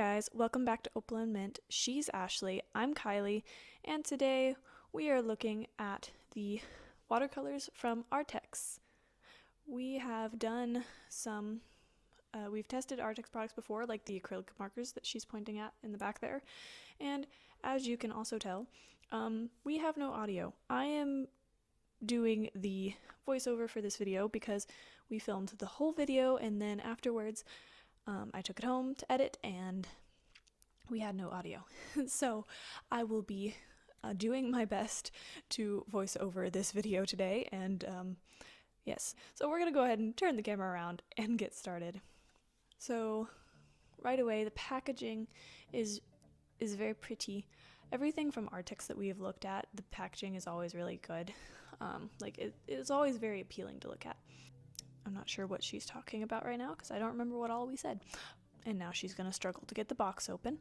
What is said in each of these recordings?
guys, welcome back to Opal&Mint. She's Ashley, I'm Kylie, and today we are looking at the watercolors from Arrtx. We have done we've tested Arrtx products before, like the acrylic markers that she's pointing at in the back there, and as you can also tell, we have no audio. I am doing the voiceover for this video because we filmed the whole video and then afterwards I took it home to edit and we had no audio. So I will be doing my best to voice over this video today, and yes, so we're gonna go ahead and turn the camera around and get started. So right away, the packaging is very pretty. Everything from Arrtx that we have looked at, the packaging is always really good. It is always very appealing to look at. I'm not sure what she's talking about right now because I don't remember what all we said. And now she's going to struggle to get the box open.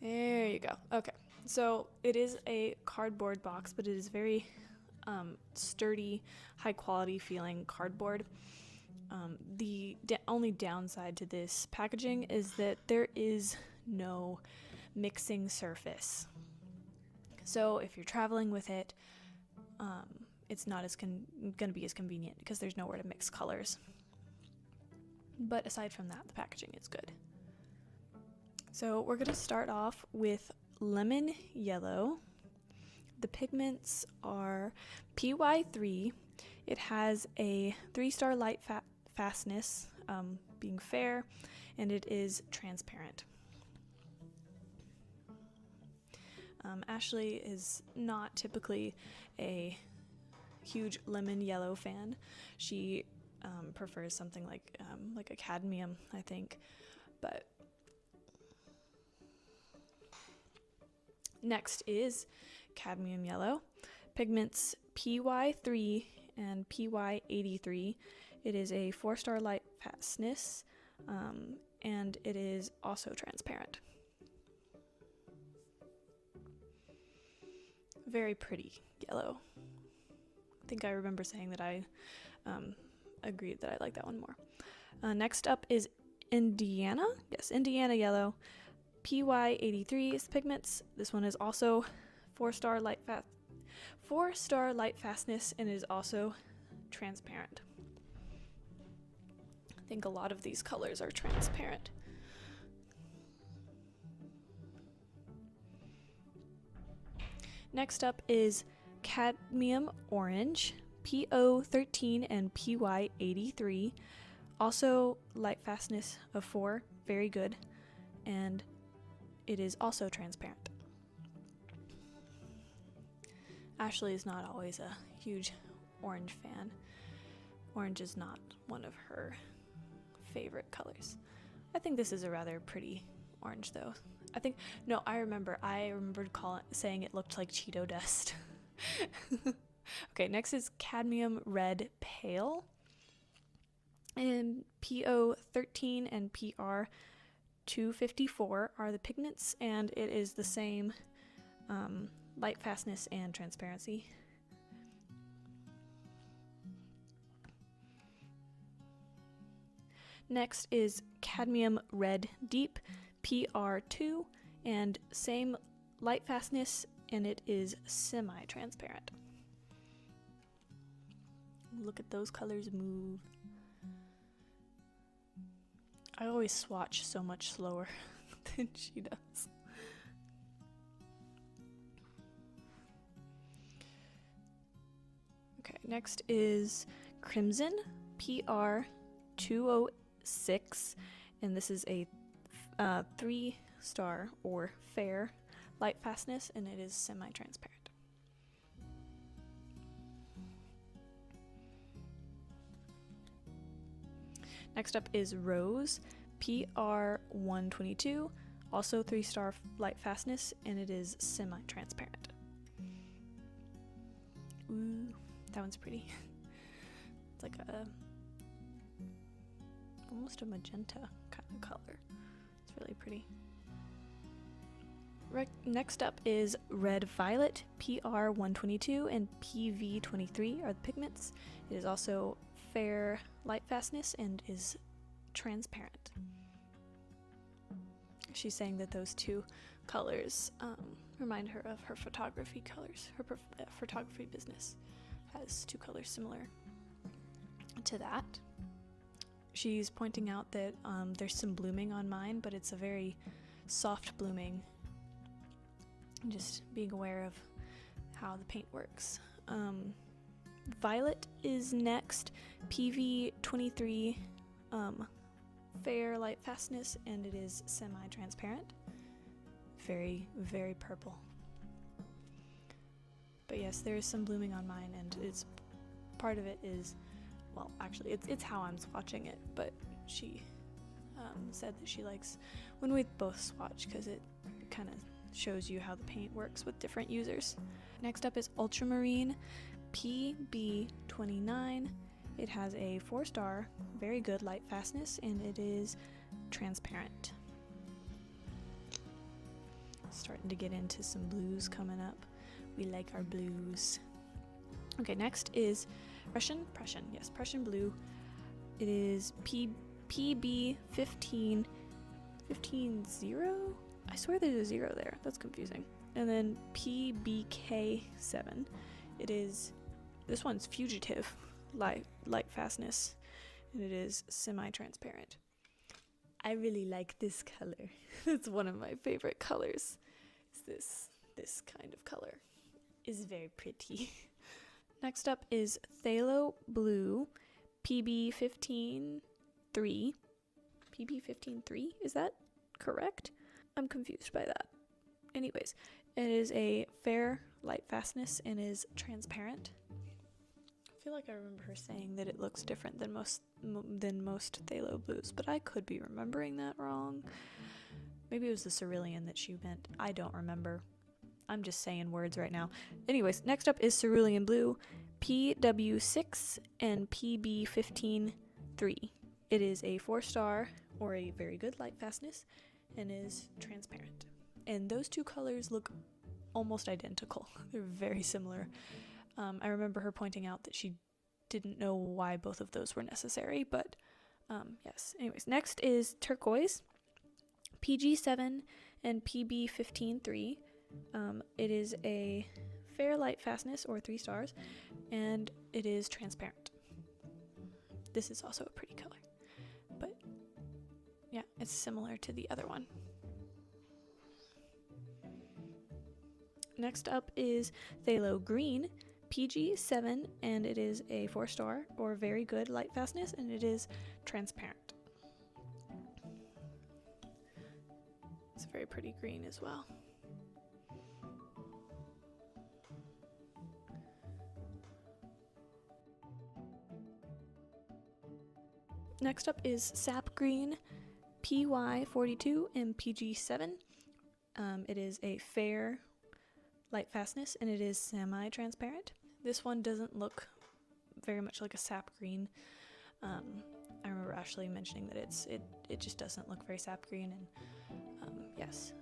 There you go. Okay, so it is a cardboard box, but it is very sturdy, high quality feeling cardboard. The only downside to this packaging is that there is no mixing surface. So if you're traveling with it, it's not going to be as convenient because there's nowhere to mix colors. But aside from that, the packaging is good. So we're going to start off with lemon yellow. The pigments are PY3. It has a 3-star light fastness, being fair, and it is transparent. Ashley is not typically a huge lemon yellow fan. She prefers something like a cadmium, I think. But next is cadmium yellow. Pigments PY3 and PY83. It is a 4-star light fastness, and it is also transparent. Very pretty yellow. I think I remember saying that I agreed that I like that one more. Next up is Indiana. Yes, Indiana yellow. PY83 is pigments. This one is also 4-star light fastness, and it is also transparent. I think a lot of these colors are transparent. Next up is cadmium orange, PO13 and PY83. Also light fastness of 4, very good, and it is also transparent. Ashley is not always a huge orange fan. Orange is not one of her favorite colors. I think this is a rather pretty orange though. I remembered saying it looked like Cheeto dust. Okay, next is cadmium red pale. And PO13 and PR254 are the pigments, and it is the same light fastness and transparency. Next is cadmium red deep, PR2, and same light fastness, and it is semi-transparent. Look at those colors move. I always swatch so much slower than she does. Okay, next is crimson, PR206, and this is a 3-star or fair light fastness, and it is semi-transparent. Next up is rose, PR122, also 3-star light fastness, and it is semi-transparent. Ooh, that one's pretty. It's like almost a magenta kind of color. It's really pretty. Next up is red violet, PR122 and PV23 are the pigments. It is also fair light fastness and is transparent. She's saying that those two colors remind her of her photography colors. Her photography business has two colors similar to that. She's pointing out that there's some blooming on mine, but it's a very soft blooming. Just being aware of how the paint works. Violet is next, PV23 fair light fastness, and it is semi-transparent. Very, very purple. But yes, there is some blooming on mine, and it's part of it is, well, actually it's how I'm swatching it, but she said that she likes when we both swatch because it kind of shows you how the paint works with different users. Next up is Ultramarine PB29. It has a 4-star, very good light fastness, and it is transparent. Starting to get into some blues coming up. We like our blues. Okay, next is Prussian blue. It is PB15 0. I swear there's a 0 there. That's confusing. And then PBK7. This one's fugitive light this, and it is semi-transparent. I really like this color. It's one of my favorite colors. It's this kind of color. Is very pretty. Next up is Phthalo Blue PB15-3. PB15-3? Is that correct? I'm confused by that. Anyways, it is a fair light fastness and is transparent. I feel like I remember her saying that it looks different than most phthalo blues, but I could be remembering that wrong. Maybe it was the cerulean that she meant. I don't remember. I'm just saying words right now. Anyways, next up is Cerulean Blue PW6 and PB15-3. It is a 4-star or a very good light fastness and is transparent. And those two colors look almost identical. They're very similar. I remember her pointing out that she didn't know why both of those were necessary, but yes. Anyways, next is Turquoise PG7 and PB15-3. It is a fair light fastness or 3 stars, and it is transparent. This is also a pretty color, but yeah, it's similar to the other one. Next up is Phthalo Green PG7, and it is a 4-star or very good light fastness, and it is transparent. It's a very pretty green as well. Next up is Sap Green PY42 and PG7. It is a fair light fastness, and it is semi-transparent. This one doesn't look very much like a sap green. I remember Ashley mentioning that it just doesn't look very sap green, and yes.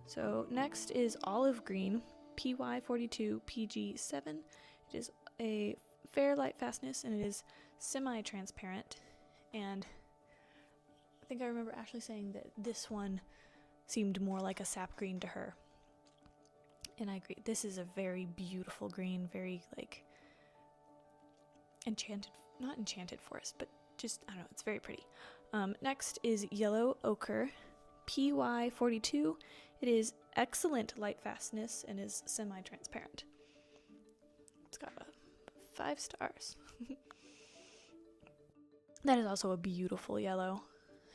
So next is Olive Green PY42 PG7. It is a fair light fastness, and it is semi-transparent, and I think I remember Ashley saying that this one seemed more like a sap green to her, and I agree. This is a very beautiful green, very like not enchanted forest, but just, I don't know, it's very pretty. Next is Yellow Ochre PY42. It is excellent light fastness and is semi-transparent. It's got 5 stars. That is also a beautiful yellow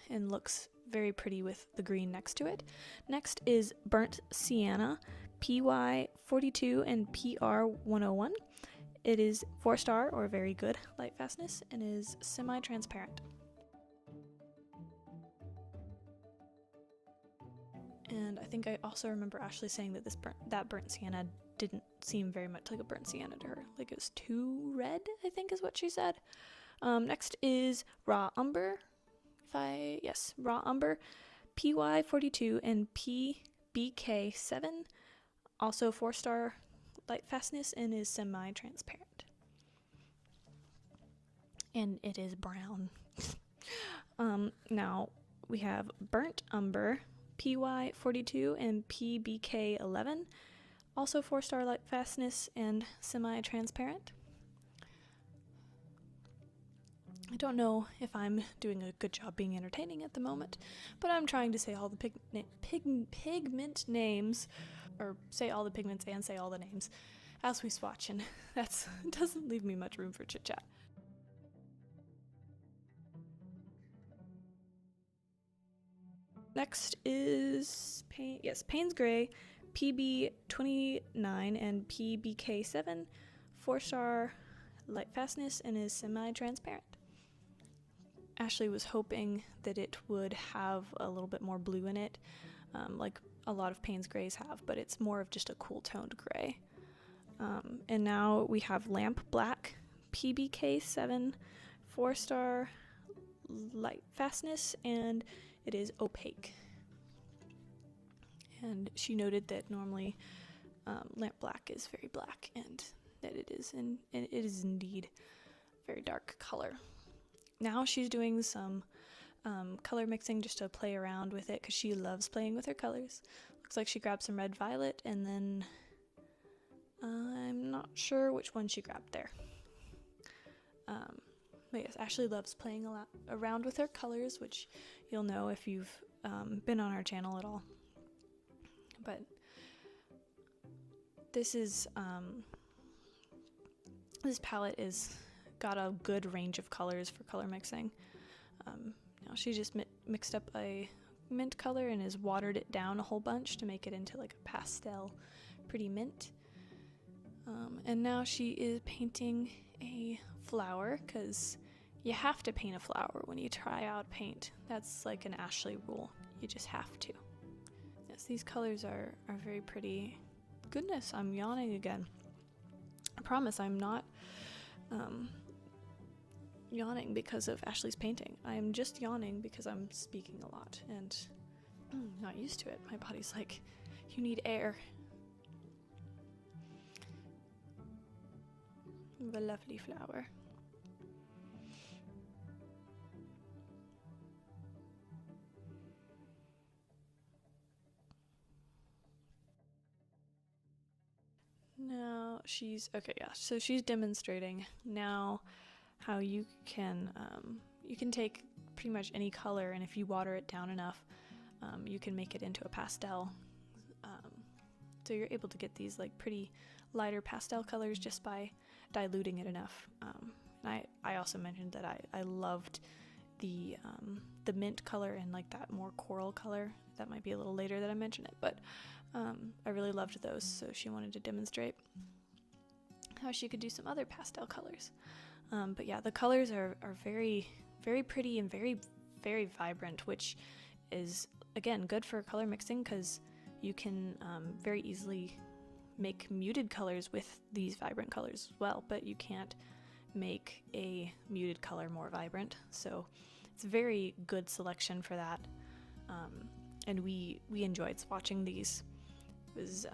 and looks very pretty with the green next to it. Next is Burnt Sienna PY42 and PR101. It is 4-star or very good light fastness and is semi-transparent. And I think I also remember Ashley saying that that burnt sienna didn't seem very much like a burnt sienna to her. Like it was too red, I think is what she said. Next is Raw Umber. Raw Umber PY42 and PBK7. Also 4-star light fastness and is semi-transparent. and it is brown. Now we have Burnt Umber, PY42 and PBK11, also 4-star light fastness and semi-transparent. I don't know if I'm doing a good job being entertaining at the moment, but I'm trying to say all the pigment names, or say all the pigments and say all the names as we swatch, and that doesn't leave me much room for chit chat. Next is Payne's Gray, PB29 and PBK7, 4-star light fastness and is semi-transparent. Ashley was hoping that it would have a little bit more blue in it, like a lot of Payne's Grays have, but it's more of just a cool toned gray. And now we have Lamp Black, PBK7, 4-star light fastness, and it is opaque. And she noted that normally Lamp Black is very black, and that it is indeed very dark color. Now she's doing some color mixing just to play around with it because she loves playing with her colors. Looks like she grabbed some red violet, and then I'm not sure which one she grabbed there. But yes, Ashley loves playing a lot around with her colors, which you'll know if you've been on our channel at all. But this palette is got a good range of colors for color mixing. Now she just mixed up a mint color and has watered it down a whole bunch to make it into like a pastel pretty mint. And now she is painting a flower, because you have to paint a flower when you try out paint. That's like an Ashley rule. You just have to. Yes, these colors are very pretty. Goodness, I'm yawning again. I promise I'm not yawning because of Ashley's painting. I am just yawning because I'm speaking a lot and not used to it. My body's like, you need air. A lovely flower. Now she's so she's demonstrating now how you can take pretty much any color, and if you water it down enough, you can make it into a pastel. So you're able to get these like pretty lighter pastel colors just by diluting it enough. And I also mentioned that I loved the mint color and like that more coral color. That might be a little later that I mention it, but I really loved those, so she wanted to demonstrate how she could do some other pastel colors. But yeah, the colors are very, very pretty and very, very vibrant, which is, again, good for color mixing because you can very easily make muted colors with these vibrant colors as well, but you can't make a muted color more vibrant. So it's a very good selection for that. And we enjoyed swatching these. It was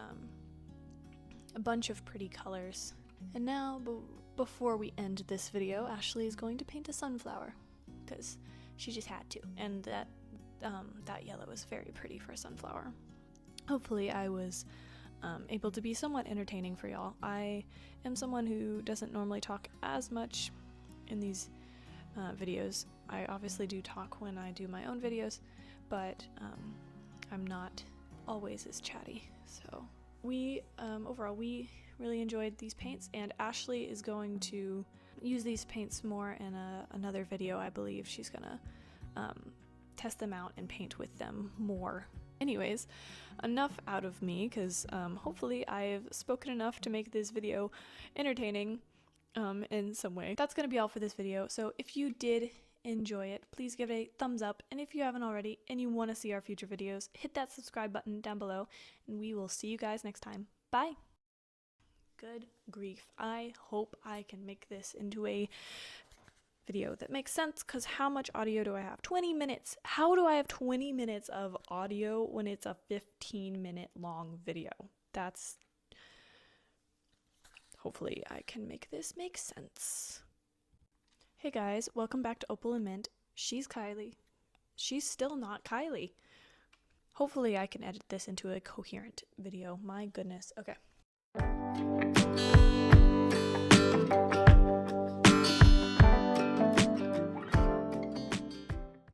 a bunch of pretty colors. And now, before we end this video, Ashley is going to paint a sunflower because she just had to, and that yellow is very pretty for a sunflower. Hopefully I was able to be somewhat entertaining for y'all. I am someone who doesn't normally talk as much in these videos. I obviously do talk when I do my own videos, but I'm not always as chatty. So overall we really enjoyed these paints, and Ashley is going to use these paints more in another video. I believe she's gonna test them out and paint with them more. Anyways, enough out of me, because hopefully I've spoken enough to make this video entertaining in some way. That's gonna be all for this video. So if you did enjoy it, please give it a thumbs up, and if you haven't already and you want to see our future videos, hit that subscribe button down below, and we will see you guys next time. Bye. Good grief, I hope I can make this into a video that makes sense, because how much audio do I have? 20 minutes. How do I have 20 minutes of audio when it's a 15-minute long video? Hopefully I can make this make sense. Hey guys, welcome back to Opal&Mint. She's Kylie. She's still not Kylie. Hopefully I can edit this into a coherent video. My goodness. Okay.